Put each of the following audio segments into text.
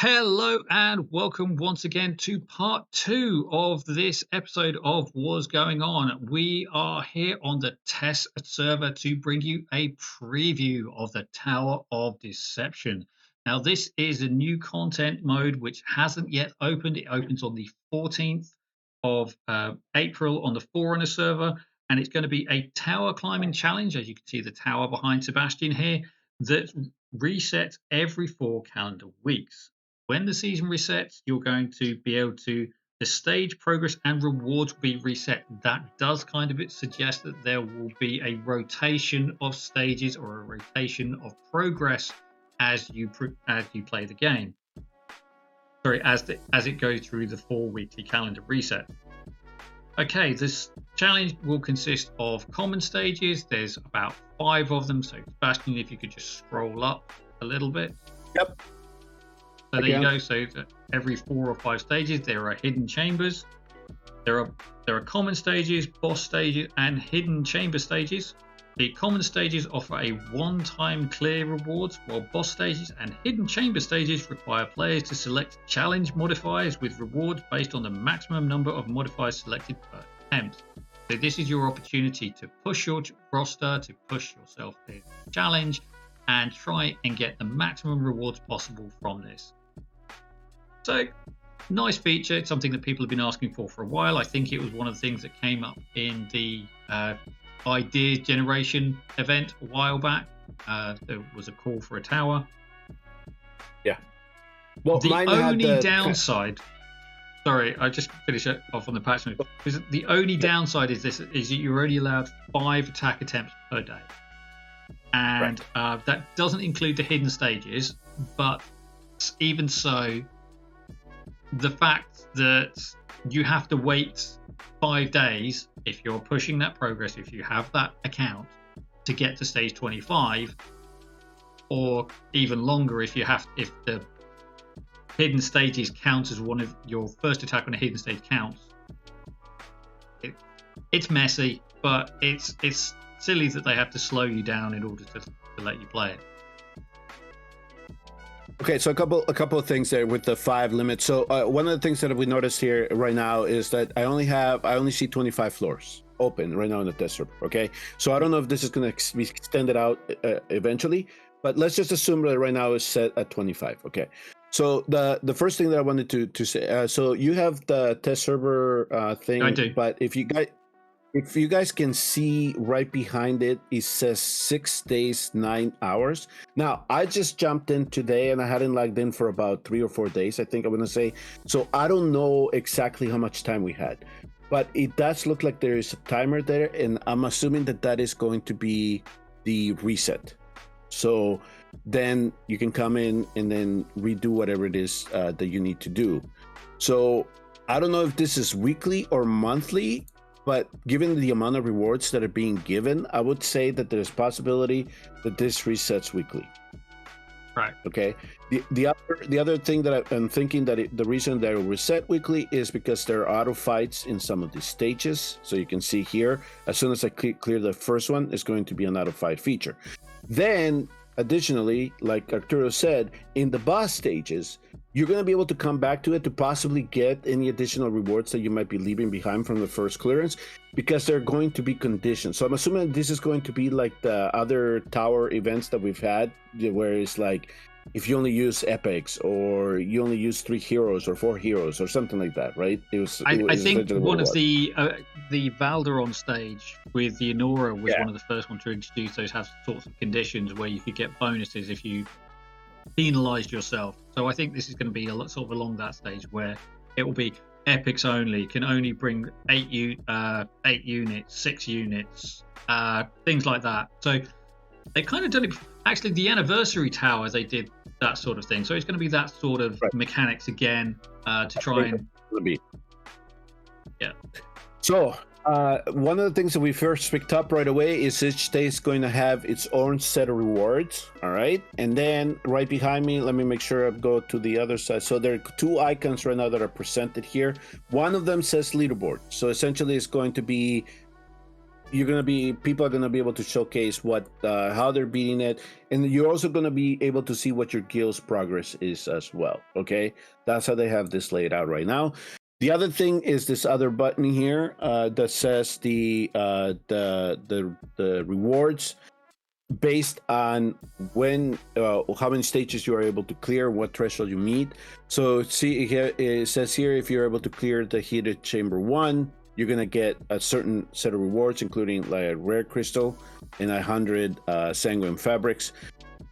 Hello and welcome once again to part two of this episode of What's Going On. We are here on the test server to bring you a preview of the Tower of Deception. Now, this is a new content mode which hasn't yet opened. It opens on the 14th of April on the Forerunner server, and it's going to be a tower climbing challenge. As you can see, the tower behind Sebastian here that resets every 4 calendar weeks. When the season resets, you're going to be able to, the stage progress and rewards will be reset. That does kind of suggest that there will be a rotation of stages or a rotation of progress as you play the game. Sorry, as it goes through the 4 weekly calendar reset. Okay, this challenge will consist of common stages. There's about 5 of them. So Sebastian, if you could just scroll up a little bit. Yep. So there you go. So every 4 or 5 stages, there are hidden chambers. There are common stages, boss stages, and hidden chamber stages. The common stages offer a one-time clear rewards, while boss stages and hidden chamber stages require players to select challenge modifiers with rewards based on the maximum number of modifiers selected per attempt. So this is your opportunity to push your roster, to push yourself in the challenge, and try and get the maximum rewards possible from this. So, nice feature. It's something that people have been asking for a while. I think it was one of the things that came up in the ideas generation event a while back. There was a call for a tower. Yeah. Well, the only downside. Sorry, I just finished it off on the patch notes. The only downside is that you're only allowed 5 attack attempts per day, and that doesn't include the hidden stages. But even so, the fact that you have to wait 5 days if you're pushing that progress, if you have that account, to get to stage 25, or even longer if the hidden stages count as one of your first attack on a hidden stage counts. It's messy, but it's silly that they have to slow you down in order to let you play it. Okay, so a couple of things there with the 5 limit. So one of the things that we noticed here right now is that I only see 25 floors open right now in the test server. Okay, so I don't know if this is going to be extended out eventually, but let's just assume that right now is set at 25. Okay, so the first thing that I wanted to say, so you have the test server thing. I do. But if you guys can see right behind it, it says 6 days, 9 hours. Now, I just jumped in today and I hadn't logged in for about 3 or 4 days, I think I'm going to say. So I don't know exactly how much time we had, but it does look like there is a timer there. And I'm assuming that is going to be the reset. So then you can come in and then redo whatever it is that you need to do. So I don't know if this is weekly or monthly, but given the amount of rewards that are being given, I would say that there's possibility that this resets weekly. Right. Okay. The other thing that I'm thinking that the reason that it will reset weekly is because there are auto fights in some of the stages. So you can see here, as soon as I clear the first one, it's going to be an auto fight feature. Then, additionally, like Arturo said, in the boss stages, you're going to be able to come back to it to possibly get any additional rewards that you might be leaving behind from the first clearance, because they're going to be conditioned. So I'm assuming this is going to be like the other tower events that we've had, where it's like, if you only use epics, or you only use 3 heroes or 4 heroes or something like that, right? I think one of the Valderon stage with the Honora was one of the first ones to introduce those sorts of conditions where you could get bonuses if you penalized yourself. So I think this is going to be a lot sort of along that stage where it will be epics only, can only bring 8 units, 6 units, things like that. So they kind of done it. Actually, the anniversary tower, they did that sort of thing. So it's going to be that sort of mechanics again to try and. Yeah. So one of the things that we first picked up right away is each day is going to have its own set of rewards. All right. And then right behind me, let me make sure I go to the other side. So there are 2 icons right now that are presented here. One of them says leaderboard. So essentially it's going to be people are gonna be able to showcase what how they're beating it, and you're also gonna be able to see what your guild's progress is as well. Okay, that's how they have this laid out right now. The other thing is this other button here that says the rewards based on when how many stages you are able to clear, what threshold you meet. So see here it says here, if you're able to clear the heated chamber 1, you're gonna get a certain set of rewards, including like a rare crystal and 100 sanguine fabrics.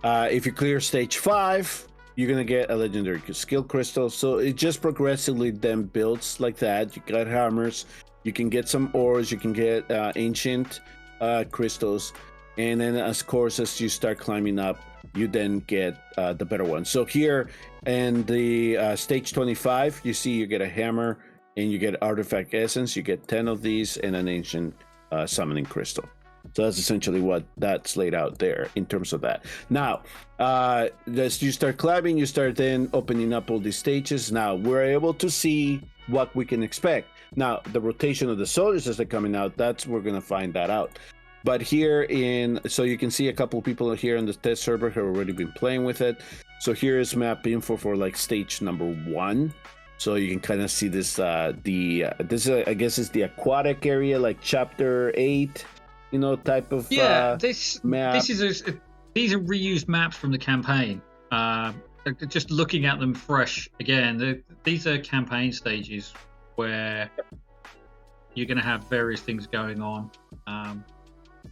If you clear stage 5, you're gonna get a legendary skill crystal. So it just progressively then builds like that. You got hammers, you can get some ores, you can get ancient crystals, and then of course as you start climbing up, you then get the better one. So here in the stage 25, you see you get a hammer and you get artifact essence. You get 10 of these and an ancient summoning crystal. So that's essentially what that's laid out there in terms of that. Now, as you start climbing, you start then opening up all these stages. Now we're able to see what we can expect. Now the rotation of the soldiers as they're coming out, we're gonna find that out. But here so you can see a couple of people here in the test server who have already been playing with it. So here is map info for like stage number 1. So you can kind of see this. This is, I guess, is the aquatic area, like chapter 8, type of this map. These are reused maps from the campaign. Just looking at them fresh again, these are campaign stages where you're going to have various things going on.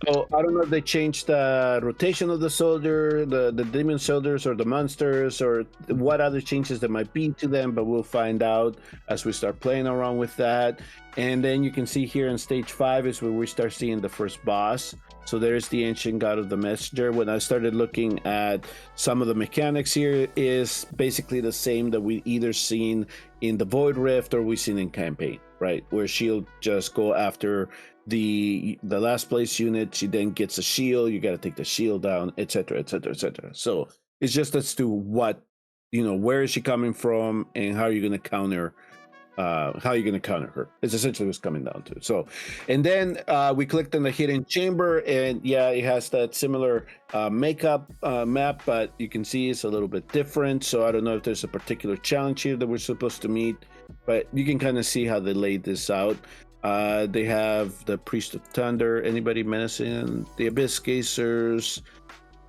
So I don't know if they changed the rotation of the soldier, the demon soldiers, or the monsters, or what other changes there might be to them, but we'll find out as we start playing around with that. And then you can see here in stage 5 is where we start seeing the first boss. So there's the ancient god of the messenger. When I started looking at some of the mechanics here, is basically the same that we either seen in the Void Rift or we seen in campaign, right? Where she'll just go after the last place unit. She then gets a shield. You got to take the shield down, etc., etc., etc. So it's just as to what, where is she coming from and how are you going to counter. Her? It's essentially what's coming down to. So, and then we clicked on the hidden chamber, and yeah, it has that similar makeup map, but you can see it's a little bit different. So I don't know if there's a particular challenge here that we're supposed to meet, but you can kind of see how they laid this out. They have the Priest of Thunder, anybody menacing, the Abyss Gazers,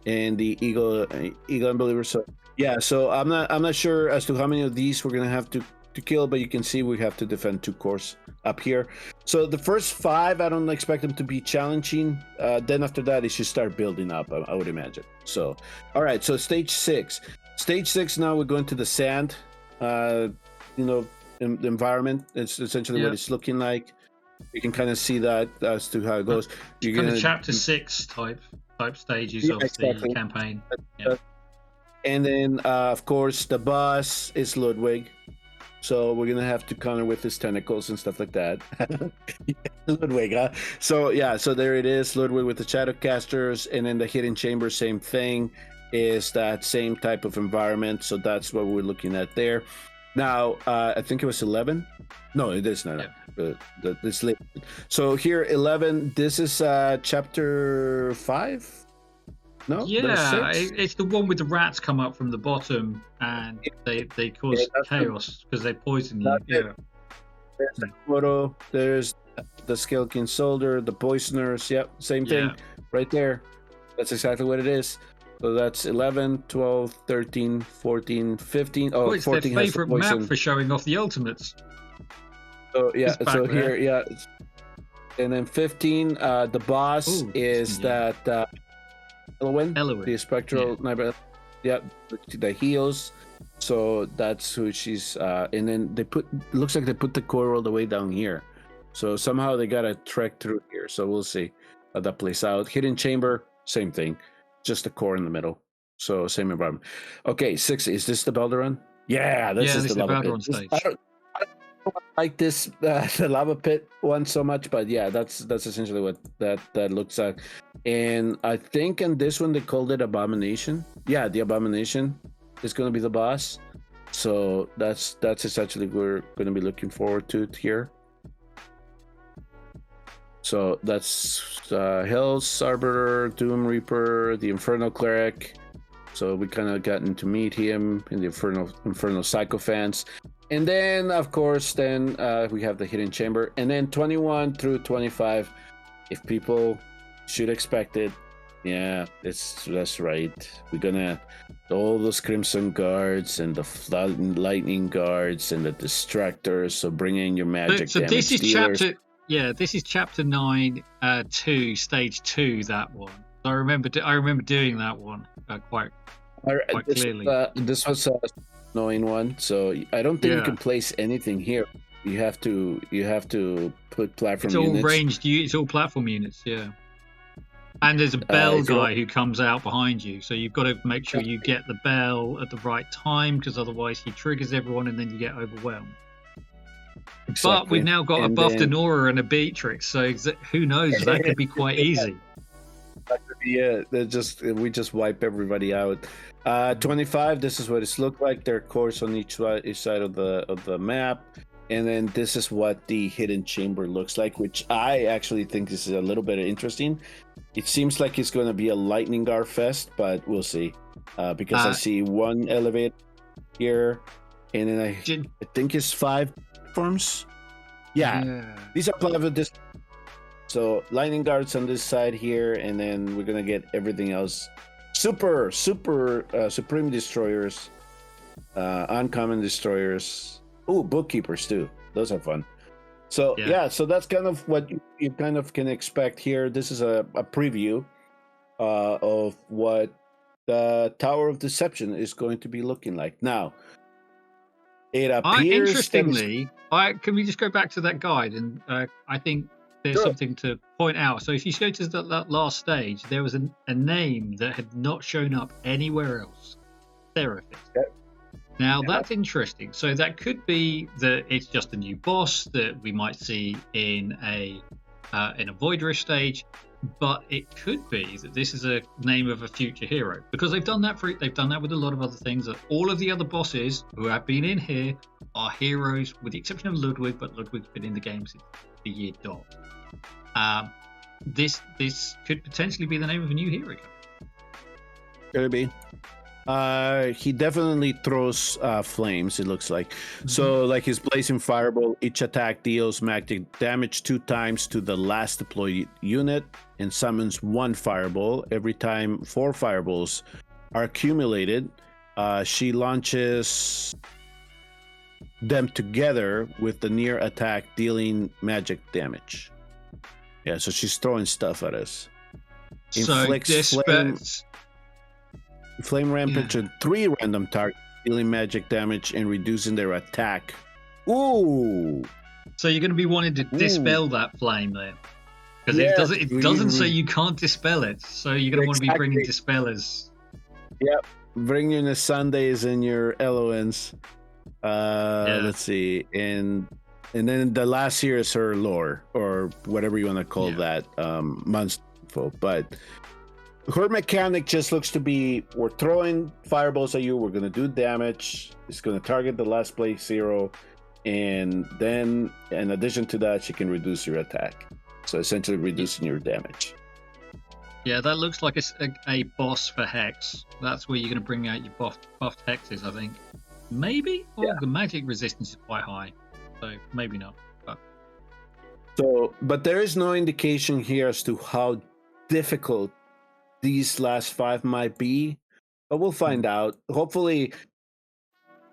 and the Eagle Unbelievers. So yeah, so I'm not sure as to how many of these we're gonna have to kill, but you can see we have to defend 2 cores up here. So the first 5, I don't expect them to be challenging. Then after that, it should start building up, I would imagine. So, all right, so stage 6. Stage 6, now we're going to the sand, environment. It's essentially what it's looking like. You can kind of see that as to how it goes. You're kind of chapter 6 type stages of the campaign. And then, of course, the boss is Ludwig. So we're gonna have to counter with his tentacles and stuff like that. Ludwig, huh? So yeah, so there it is, Ludwig with the Shadowcasters, and then the hidden chamber, same thing, is that same type of environment. So that's what we're looking at there. Now, I think it was 11. No, it is not. This late. So here, 11. This is chapter 5. No, yeah, it's the one with the rats come up from the bottom and they cause chaos because they poison you. Yeah. There's the photo. There's the Skeleton Soldier, the Poisoners. Yep, same thing right there. That's exactly what it is. So that's 11, 12, 13, 14, 15. Oh, it's 14 their has favorite the poison. map for showing off the ultimates. So yeah, so here, yeah. And then 15, the boss is that Elowen, the spectral neighbor. Yeah, the heals. So that's who she's. And then looks like they put the core all the way down here. So somehow they gotta trek through here. So we'll see how that plays out. Hidden chamber, same thing, just the core in the middle. So same environment. Okay, 6. Is this the Belderon? Yeah, this is the lava pit. Stage. I don't like this the lava pit one so much, but yeah, that's essentially what that looks like. And I think in this one they called it Abomination. Yeah, the Abomination is going to be the boss. So that's essentially what we're going to be looking forward to here. So that's Hell's Arbiter, Doom Reaper, the Infernal Cleric. So we kind of gotten to meet him in the Infernal Sycophants. And then, of course, then we have the Hidden Chamber. And then 21 through 25, if people should expect it, yeah, that's right. We're gonna all those Crimson Guards and the Lightning Guards and the Distractors. So bring in your magic So damage this is dealers. this is chapter 9, 2, stage 2. That one. I remember doing that one quite clearly. This was a annoying one, so I don't think you can place anything here. You have to put platform It's all units. ranged. It's all platform units. Yeah. And there's a bell guy who comes out behind you, so you've got to make sure you get the bell at the right time, because otherwise he triggers everyone and then you get overwhelmed. Exactly. But we've now got a buffed Denora and a Beatrix, so who knows? That could be quite easy. That could be it. We just wipe everybody out. 25. This is what it's looked like. There are cores on each side of the map, and then this is what the hidden chamber looks like, which I actually think is a little bit interesting. It seems like it's going to be a lightning guard fest, but we'll see. Because I see one elevator here, and then I think it's 5 platforms. Yeah. These are 5 of this. So lightning guards on this side here, and then we're gonna get everything else. Super supreme destroyers, uncommon destroyers. Oh, bookkeepers too. Those are fun. So yeah, so that's kind of what you kind of can expect here. This is a preview of what the Tower of Deception is going to be looking like. Now, it appears. Interestingly, can we just go back to that guide? And I think there's something to point out. So if you go to that last stage, there was a name that had not shown up anywhere else. Therapist. Yep. Now that's interesting. So that could be that it's just a new boss that we might see in a Voidrish stage, but it could be that this is a name of a future hero, because they've done that with a lot of other things. That all of the other bosses who have been in here are heroes, with the exception of Ludwig, but Ludwig's been in the game since the year dot. This could potentially be the name of a new hero. Could it be? He definitely throws flames, it looks like. Mm-hmm. So like his blazing fireball, each attack deals magic damage 2 times to the last deployed unit and summons 1 fireball. Every time 4 fireballs are accumulated, she launches them together with the near attack, dealing magic damage. Yeah, so she's throwing stuff at us. Inflicts flame rampage on 3 random targets, dealing magic damage and reducing their attack. Ooh! So you're going to be wanting to dispel that flame there, because it doesn't say you can't dispel it. So you're going to want to be bringing dispellers. Yep, bring in the Sundays and your Eloans. Let's see, and then the last here is her lore, or whatever you want to call that, monster. But her mechanic just looks to be, we're throwing fireballs at you, we're going to do damage, it's going to target the last place hero, and then in addition to that, she can reduce your attack. So essentially reducing your damage. Yeah, that looks like a boss for Hex. That's where you're going to bring out your buffed Hexes, I think. Maybe? The magic resistance is quite high, so maybe not. But there is no indication here as to how difficult these last 5 might be, but we'll find out. Hopefully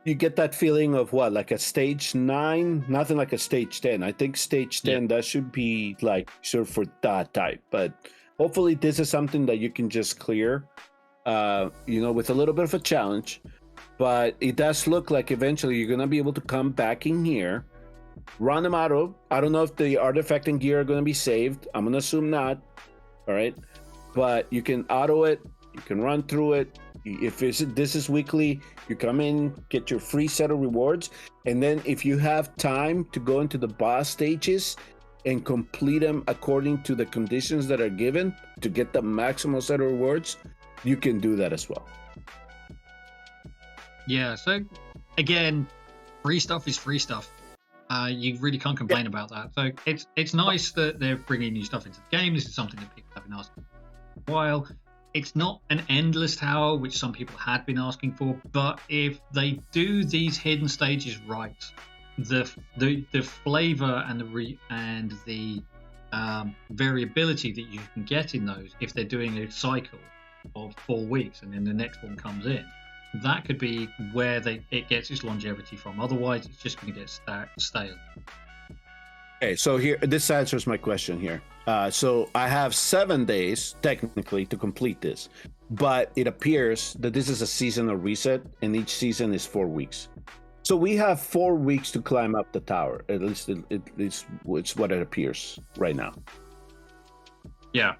you get that feeling of what, like a stage 9, nothing like a stage 10. I think stage 10 that should be like sort of for that type, but hopefully this is something that you can just clear with a little bit of a challenge. But it does look like eventually you're gonna be able to come back in here, run them auto. I don't know if the artifact and gear are gonna be saved. I'm gonna assume not. All right. But you can auto it, you can run through it. If this is weekly, you come in, get your free set of rewards, and then if you have time to go into the boss stages and complete them according to the conditions that are given to get the maximal set of rewards, you can do that as well. Yeah, so again, free stuff is free stuff. You really can't Yeah. complain about that. So it's nice that they're bringing new stuff into the game. This is something that people have been asking for a while. It's not an endless tower, which some people had been asking for, but if they do these hidden stages right, the flavor and the variability that you can get in those, if they're doing a cycle of 4 weeks and then the next one comes in, that could be where it gets its longevity from. Otherwise, it's just going to get stale. Okay, so here, this answers my question here. So I have 7 days technically to complete this, but it appears that this is a seasonal reset, and each season is 4 weeks. So we have 4 weeks to climb up the tower. At least it's what it appears right now. Yeah,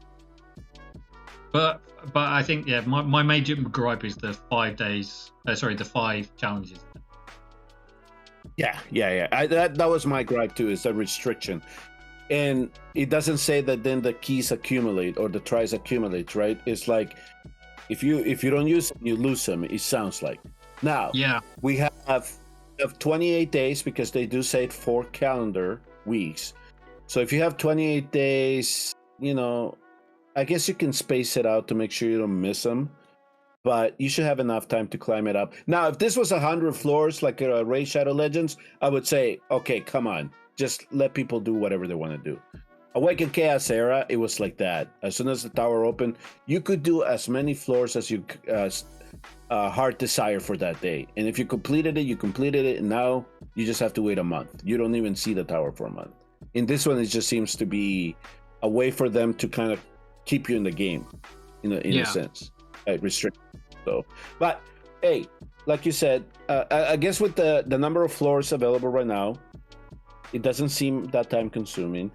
but I think my major gripe is the 5 days. Sorry, the 5 challenges. Yeah. That was my gripe too. Is a restriction, and it doesn't say that then the keys accumulate or the tries accumulate. Right? It's like if you don't use them, you lose them. It sounds like. Now Yeah, we have 28 days because they do say 4 calendar weeks. So if you have 28 days, I guess you can space it out to make sure you don't miss them. But you should have enough time to climb it up. Now, if this was 100 floors like Ray Shadow Legends, I would say, okay, come on, just let people do whatever they want to do. Awaken Chaos Era, it was like that. As soon as the tower opened, you could do as many floors as you heart desire for that day. And if you completed it, you completed it. And now you just have to wait a month. You don't even see the tower for a month. In this one, it just seems to be a way for them to kind of keep you in the game, in a sense, restrict. So, but hey, like you said, I guess with the number of floors available right now, it doesn't seem that time consuming.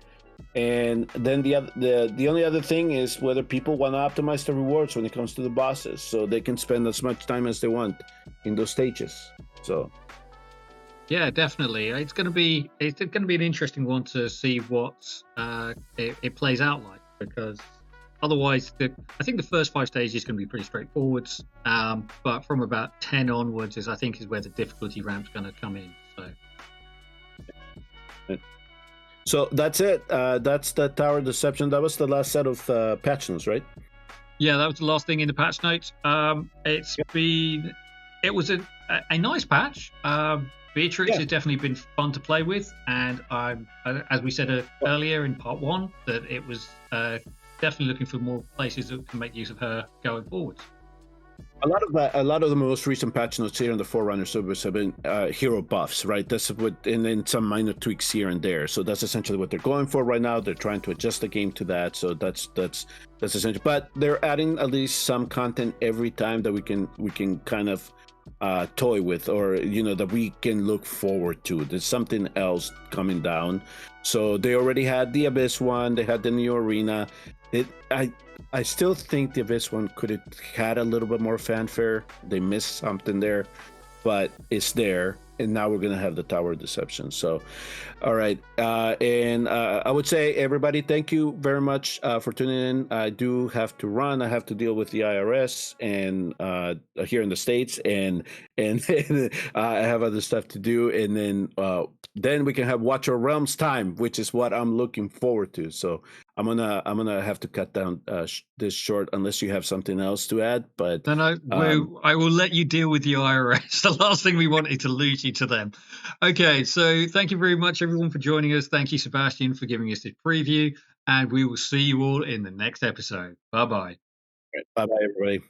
And then the only other thing is whether people want to optimize the rewards when it comes to the bosses, so they can spend as much time as they want in those stages. So yeah, definitely. It's going to be an interesting one to see what it plays out like, because otherwise, I think the first 5 stages is going to be pretty straightforward. But from about 10 onwards is where the difficulty ramp's going to come in. so that's it. That's the Tower Deception. That was the last set of patch notes, right? Yeah, that was the last thing in the patch notes. It was a nice patch. Beatrix has definitely been fun to play with, and as we said earlier in part 1, that it was definitely looking for more places that can make use of her going forwards. A lot of the most recent patch notes here in the Forerunner service have been hero buffs, right? That's what, and then some minor tweaks here and there. So that's essentially what they're going for right now. They're trying to adjust the game to that. So that's essential. But they're adding at least some content every time that we can kind of toy with, or that we can look forward to. There's something else coming down. So they already had the Abyss one. They had the new arena. I still think the Abyss one could have had a little bit more fanfare. They missed something there, but it's there. And now we're going to have the Tower of Deception. So, all right. And I would say, everybody, thank you very much for tuning in. I do have to run. I have to deal with the IRS and here in the States, and I have other stuff to do. And then we can have Watch Our Realms time, which is what I'm looking forward to. So I'm gonna have to cut down this short, unless you have something else to add. But Then I will let you deal with the IRS. The last thing we want is to lose you to them. Okay, so thank you very much, everyone, for joining us. Thank you, Sebastian, for giving us this preview, and we will see you all in the next episode. Bye bye. bye bye, everybody.